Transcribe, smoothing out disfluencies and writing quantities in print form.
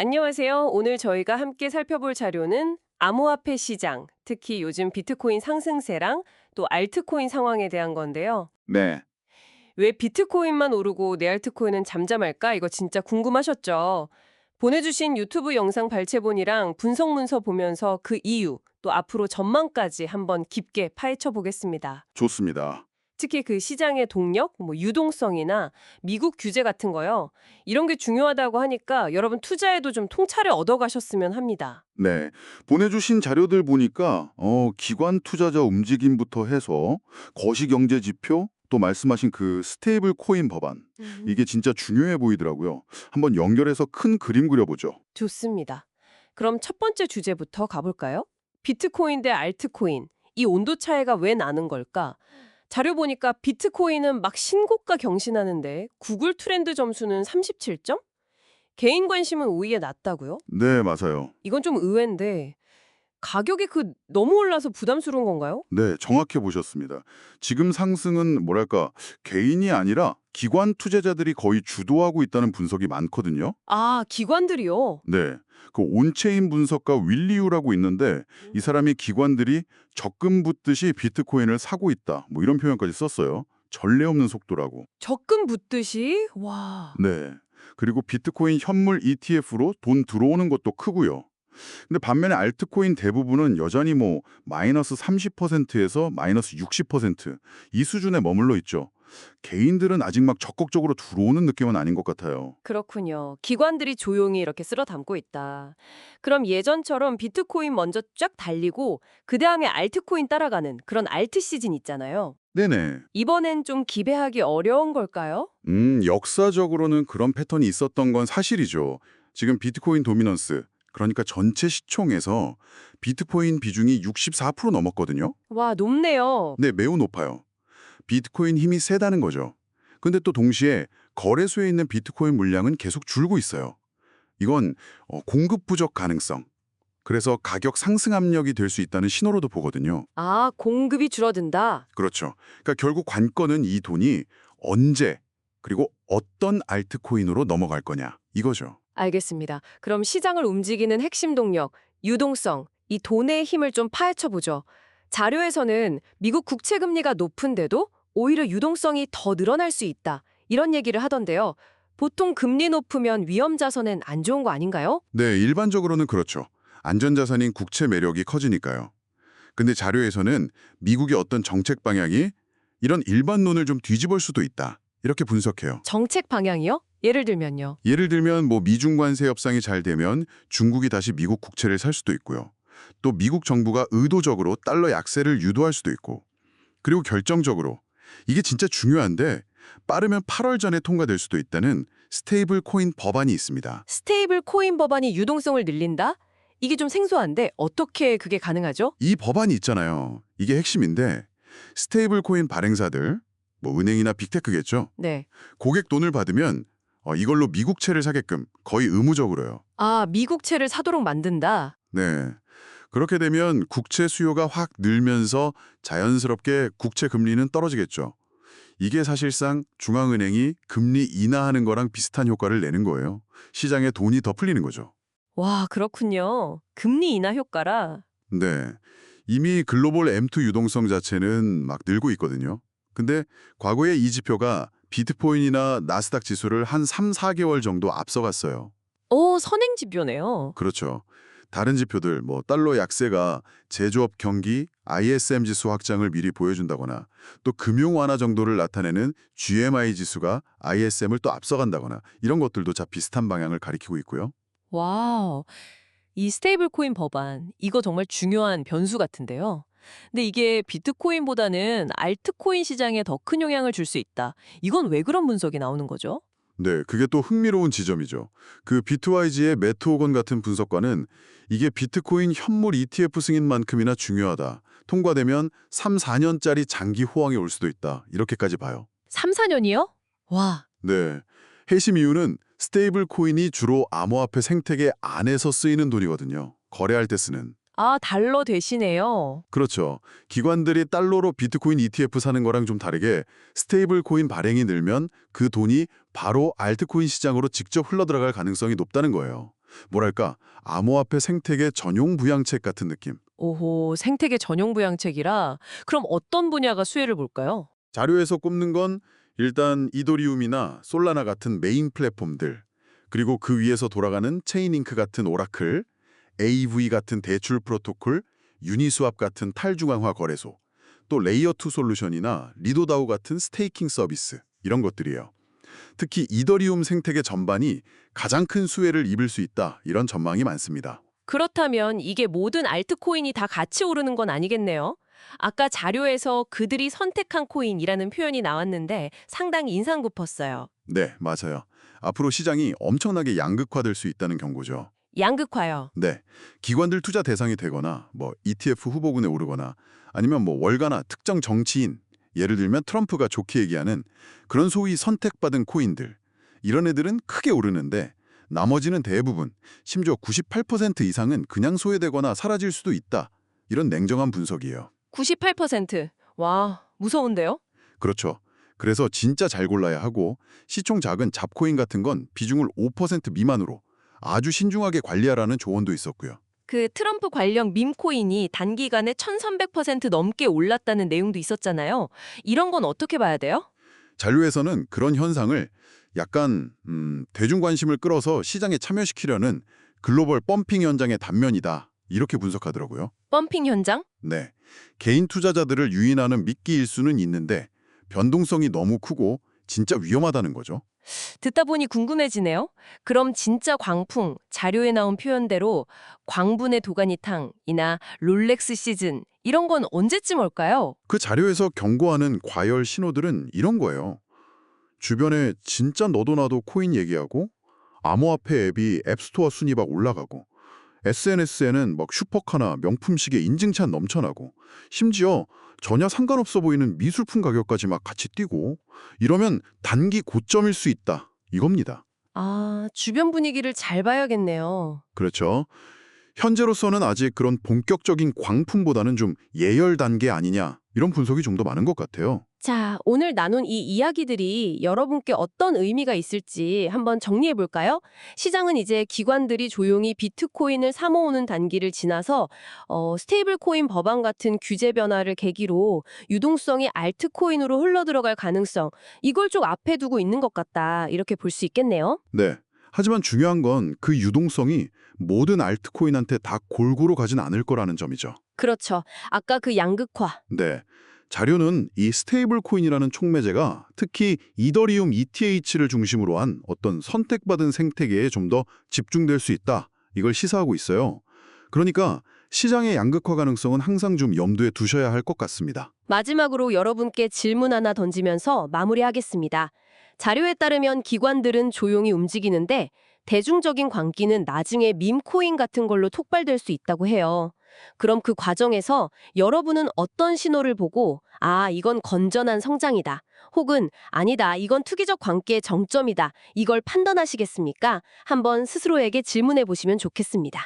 안녕하세요. 오늘 저희가 함께 살펴볼 자료는 암호화폐 시장, 특히 요즘 비트코인 상승세랑 또 알트코인 상황에 대한 건데요. 네, 왜 비트코인만 오르고 내 알트코인은 잠잠할까? 이거 진짜 궁금하셨죠? 보내주신 유튜브 영상 발췌본이랑 분석 문서 보면서 그 이유, 또 앞으로 전망까지 한번 깊게 파헤쳐 보겠습니다. 좋습니다. 특히 그 시장의 동력, 유동성이나 미국 규제 같은 거요. 이런 게 중요하다고 하니까 여러분 투자에도 좀 통찰을 얻어가셨으면 합니다. 네, 보내주신 자료들 보니까 기관 투자자 움직임부터 해서 거시경제 지표, 또 말씀하신 그 스테이블 코인 법안, 이게 진짜 중요해 보이더라고요. 한번 연결해서 큰 그림 그려보죠. 좋습니다. 그럼 첫 번째 주제부터 가볼까요? 비트코인 대 알트코인, 이 온도 차이가 왜 나는 걸까? 자료 보니까 비트코인은 막 신고가 경신하는데 구글 트렌드 점수는 37점? 개인 관심은 오히려 낮다고요? 네, 맞아요. 이건 좀 의외인데 가격이 너무 올라서 부담스러운 건가요? 네, 정확해 보셨습니다. 지금 상승은 뭐랄까, 개인이 아니라 기관 투자자들이 거의 주도하고 있다는 분석이 많거든요. 아, 기관들이요? 네. 그 온체인 분석가 윌리우라고 있는데 이 사람이 기관들이 적금 붓듯이 비트코인을 사고 있다. 뭐 이런 표현까지 썼어요. 전례 없는 속도라고. 적금 붓듯이? 와. 네. 그리고 비트코인 현물 ETF로 돈 들어오는 것도 크고요. 근데 반면에 알트코인 대부분은 여전히 뭐 마이너스 30%에서 마이너스 60%이 수준에 머물러 있죠. 개인들은 아직 막 적극적으로 들어오는 느낌은 아닌 것 같아요. 그렇군요. 기관들이 조용히 이렇게 쓸어 담고 있다. 그럼 예전처럼 비트코인 먼저 쫙 달리고 그 다음에 알트코인 따라가는 그런 알트 시즌 있잖아요. 네네. 이번엔 좀 기대하기 어려운 걸까요? 역사적으로는 그런 패턴이 있었던 건 사실이죠. 지금 비트코인 도미넌스, 그러니까 전체 시총에서 비트코인 비중이 64% 넘었거든요. 와, 높네요. 네, 매우 높아요. 비트코인 힘이 세다는 거죠. 근데 또 동시에 거래소에 있는 비트코인 물량은 계속 줄고 있어요. 이건 공급 부족 가능성, 그래서 가격 상승 압력이 될 수 있다는 신호로도 보거든요. 아, 공급이 줄어든다. 그렇죠. 그러니까 결국 관건은 이 돈이 언제 그리고 어떤 알트코인으로 넘어갈 거냐 이거죠. 알겠습니다. 그럼 시장을 움직이는 핵심 동력, 유동성, 이 돈의 힘을 좀 파헤쳐 보죠. 자료에서는 미국 국채 금리가 높은데도 오히려 유동성이 더 늘어날 수 있다. 이런 얘기를 하던데요. 보통 금리 높으면 위험 자산엔 안 좋은 거 아닌가요? 네, 일반적으로는 그렇죠. 안전자산인 국채 매력이 커지니까요. 근데 자료에서는 미국의 어떤 정책 방향이 이런 일반론을 좀 뒤집을 수도 있다. 이렇게 분석해요. 정책 방향이요? 예를 들면요. 예를 들면 뭐 미중 관세 협상이 잘 되면 중국이 다시 미국 국채를 살 수도 있고요. 또 미국 정부가 의도적으로 달러 약세를 유도할 수도 있고. 그리고 결정적으로 이게 진짜 중요한데 빠르면 8월 전에 통과될 수도 있다는 스테이블 코인 법안이 있습니다. 스테이블 코인 법안이 유동성을 늘린다? 이게 좀 생소한데 어떻게 그게 가능하죠? 이 법안이 있잖아요. 이게 핵심인데 스테이블 코인 발행사들, 뭐 은행이나 빅테크겠죠. 네. 고객 돈을 받으면 이걸로 미국채를 사게끔 거의 의무적으로요. 아, 미국채를 사도록 만든다. 네. 그렇게 되면 국채 수요가 확 늘면서 자연스럽게 국채 금리는 떨어지겠죠. 이게 사실상 중앙은행이 금리 인하하는 거랑 비슷한 효과를 내는 거예요. 시장에 돈이 더 풀리는 거죠. 와, 그렇군요. 금리 인하 효과라. 네. 이미 글로벌 M2 유동성 자체는 막 늘고 있거든요. 근데 과거에 이 지표가 비트코인이나 나스닥 지수를 한 3, 4개월 정도 앞서갔어요. 선행 지표네요. 그렇죠. 다른 지표들, 뭐 달러 약세가 제조업 경기, ISM 지수 확장을 미리 보여준다거나 또 금융 완화 정도를 나타내는 GMI 지수가 ISM을 또 앞서간다거나 이런 것들도 다 비슷한 방향을 가리키고 있고요. 와우. 이 스테이블 코인 법안, 이거 정말 중요한 변수 같은데요. 근데 이게 비트코인보다는 알트코인 시장에 더 큰 영향을 줄 수 있다. 이건 왜 그런 분석이 나오는 거죠? 네, 그게 또 흥미로운 지점이죠. 그 비트와이지의 매트 호건 같은 분석가는 이게 비트코인 현물 ETF 승인만큼이나 중요하다. 통과되면 3, 4년짜리 장기 호황이 올 수도 있다. 이렇게까지 봐요. 3, 4년이요? 와. 네. 해심 이유는 스테이블 코인이 주로 암호화폐 생태계 안에서 쓰이는 돈이거든요. 거래할 때 쓰는. 아, 달러 대신에요. 그렇죠. 기관들이 달러로 비트코인 ETF 사는 거랑 좀 다르게 스테이블 코인 발행이 늘면 그 돈이 바로 알트코인 시장으로 직접 흘러들어갈 가능성이 높다는 거예요. 뭐랄까, 암호화폐 생태계 전용 부양책 같은 느낌. 오호, 생태계 전용 부양책이라 그럼 어떤 분야가 수혜를 볼까요? 자료에서 꼽는 건 일단 이더리움이나 솔라나 같은 메인 플랫폼들, 그리고 그 위에서 돌아가는 체인링크 같은 오라클, AV 같은 대출 프로토콜, 유니스왑 같은 탈중앙화 거래소, 또 레이어2 솔루션이나 리도다오 같은 스테이킹 서비스, 이런 것들이에요. 특히 이더리움 생태계 전반이 가장 큰 수혜를 입을 수 있다, 이런 전망이 많습니다. 그렇다면 이게 모든 알트코인이 다 같이 오르는 건 아니겠네요. 아까 자료에서 그들이 선택한 코인이라는 표현이 나왔는데 상당히 인상 깊었어요. 네, 맞아요. 앞으로 시장이 엄청나게 양극화될 수 있다는 경고죠. 양극화요. 네, 기관들 투자 대상이 되거나 ETF 후보군에 오르거나 아니면 월가나 특정 정치인, 예를 들면 트럼프가 좋게 얘기하는 그런 소위 선택받은 코인들, 이런 애들은 크게 오르는데 나머지는 대부분, 심지어 98% 이상은 그냥 소외되거나 사라질 수도 있다. 이런 냉정한 분석이에요. 98%. 와, 무서운데요? 그렇죠. 그래서 진짜 잘 골라야 하고 시총 작은 잡코인 같은 건 비중을 5% 미만으로 아주 신중하게 관리하라는 조언도 있었고요. 그 트럼프 관련 밈코인이 단기간에 1300% 넘게 올랐다는 내용도 있었잖아요. 이런 건 어떻게 봐야 돼요? 잔류에서는 그런 현상을 약간 대중 관심을 끌어서 시장에 참여시키려는 글로벌 펌핑 현장의 단면이다. 이렇게 분석하더라고요. 펌핑 현장? 네, 개인 투자자들을 유인하는 미끼 일수는 있는데 변동성이 너무 크고 진짜 위험하다는 거죠. 듣다 보니 궁금해지네요. 그럼 진짜 광풍, 자료에 나온 표현대로 광분의 도가니탕이나 롤렉스 시즌 이런 건 언제쯤 올까요? 그 자료에서 경고하는 과열 신호들은 이런 거예요. 주변에 진짜 너도 나도 코인 얘기하고 암호화폐 앱이 앱스토어 순위 막 올라가고 SNS에는 막 슈퍼카나 명품시계 인증샷 넘쳐나고 심지어 전혀 상관없어 보이는 미술품 가격까지 막 같이 뛰고 이러면 단기 고점일 수 있다. 이겁니다. 아, 주변 분위기를 잘 봐야겠네요. 그렇죠. 현재로서는 아직 그런 본격적인 광풍보다는 좀 예열 단계 아니냐 이런 분석이 좀 더 많은 것 같아요. 자, 오늘 나눈 이 이야기들이 여러분께 어떤 의미가 있을지 한번 정리해 볼까요? 시장은 이제 기관들이 조용히 비트코인을 사모으는 단기를 지나서 스테이블 코인 법안 같은 규제 변화를 계기로 유동성이 알트코인으로 흘러들어갈 가능성, 이걸 좀 앞에 두고 있는 것 같다. 이렇게 볼 수 있겠네요. 네. 하지만 중요한 건 그 유동성이 모든 알트코인한테 다 골고루 가진 않을 거라는 점이죠. 그렇죠. 아까 그 양극화. 네. 자료는 이 스테이블 코인이라는 촉매제가 특히 이더리움 ETH를 중심으로 한 어떤 선택받은 생태계에 좀 더 집중될 수 있다. 이걸 시사하고 있어요. 그러니까 시장의 양극화 가능성은 항상 좀 염두에 두셔야 할 것 같습니다. 마지막으로 여러분께 질문 하나 던지면서 마무리하겠습니다. 자료에 따르면 기관들은 조용히 움직이는데 대중적인 광기는 나중에 밈코인 같은 걸로 톡발될 수 있다고 해요. 그럼 그 과정에서 여러분은 어떤 신호를 보고 아, 이건 건전한 성장이다. 혹은 아니다, 이건 투기적 광기의 정점이다. 이걸 판단하시겠습니까? 한번 스스로에게 질문해 보시면 좋겠습니다.